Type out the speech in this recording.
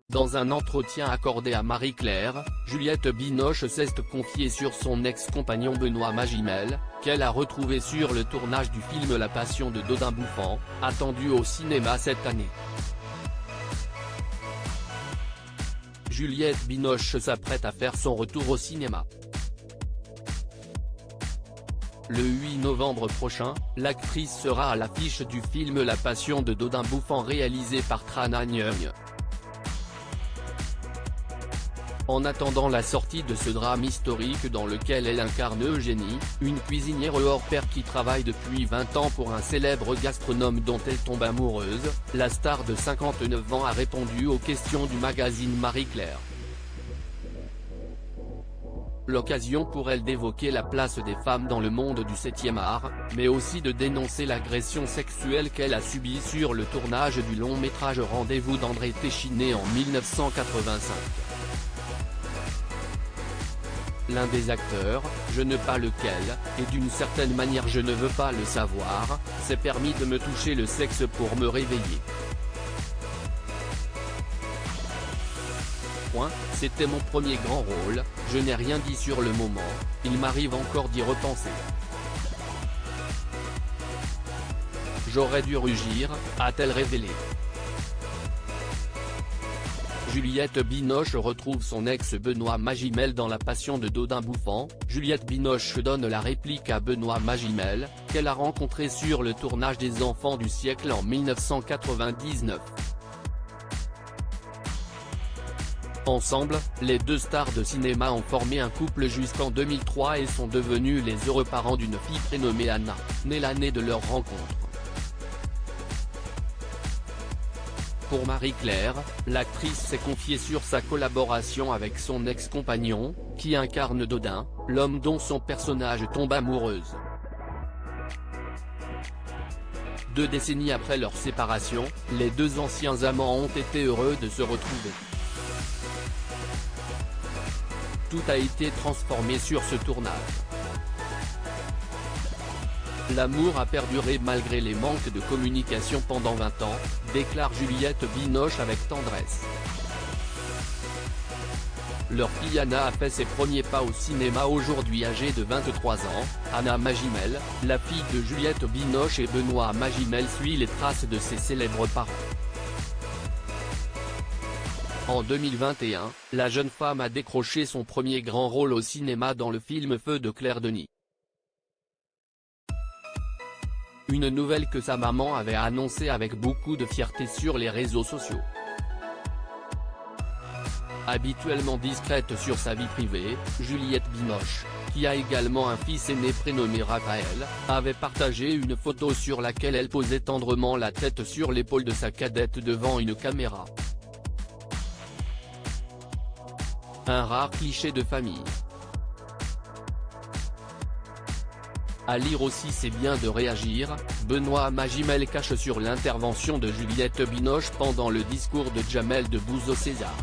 Dans un entretien accordé à Marie-Claire, Juliette Binoche s'est confiée sur son ex-compagnon Benoît Magimel, qu'elle a retrouvé sur le tournage du film La Passion de Dodin Bouffant, attendu au cinéma cette année. Juliette Binoche s'apprête à faire son retour au cinéma. Le 8 novembre prochain, l'actrice sera à l'affiche du film La Passion de Dodin Bouffant réalisé par Tran Anh Nguyen. En attendant la sortie de ce drame historique dans lequel elle incarne Eugénie, une cuisinière hors pair qui travaille depuis 20 ans pour un célèbre gastronome dont elle tombe amoureuse, la star de 59 ans a répondu aux questions du magazine Marie-Claire. L'occasion pour elle d'évoquer la place des femmes dans le monde du 7e art, mais aussi de dénoncer l'agression sexuelle qu'elle a subie sur le tournage du long-métrage Rendez-vous d'André Téchiné en 1985. L'un des acteurs, je ne sais pas lequel, et d'une certaine manière je ne veux pas le savoir, s'est permis de me toucher le sexe pour me réveiller. C'était mon premier grand rôle, je n'ai rien dit sur le moment, il m'arrive encore d'y repenser. J'aurais dû rugir, a-t-elle révélé. Juliette Binoche retrouve son ex Benoît Magimel dans La Passion de Dodin Bouffant. Juliette Binoche donne la réplique à Benoît Magimel, qu'elle a rencontré sur le tournage des Enfants du siècle en 1999. Ensemble, les deux stars de cinéma ont formé un couple jusqu'en 2003 et sont devenus les heureux parents d'une fille prénommée Anna, née l'année de leur rencontre. Pour Marie-Claire, l'actrice s'est confiée sur sa collaboration avec son ex-compagnon, qui incarne Dodin, l'homme dont son personnage tombe amoureuse. 2 décennies après leur séparation, les deux anciens amants ont été heureux de se retrouver. Tout a été transformé sur ce tournage. L'amour a perduré malgré les manques de communication pendant 20 ans, déclare Juliette Binoche avec tendresse. Leur fille Anna a fait ses premiers pas au cinéma aujourd'hui âgée de 23 ans, Anna Magimel, la fille de Juliette Binoche et Benoît Magimel suit les traces de ses célèbres parents. En 2021, la jeune femme a décroché son premier grand rôle au cinéma dans le film Feu de Claire Denis. Une nouvelle que sa maman avait annoncée avec beaucoup de fierté sur les réseaux sociaux. Habituellement discrète sur sa vie privée, Juliette Binoche, qui a également un fils aîné prénommé Raphaël, avait partagé une photo sur laquelle elle posait tendrement la tête sur l'épaule de sa cadette devant une caméra. Un rare cliché de famille. À lire aussi c'est bien de réagir, Benoît Magimel cache sur l'intervention de Juliette Binoche pendant le discours de Jamel Debbouze au César.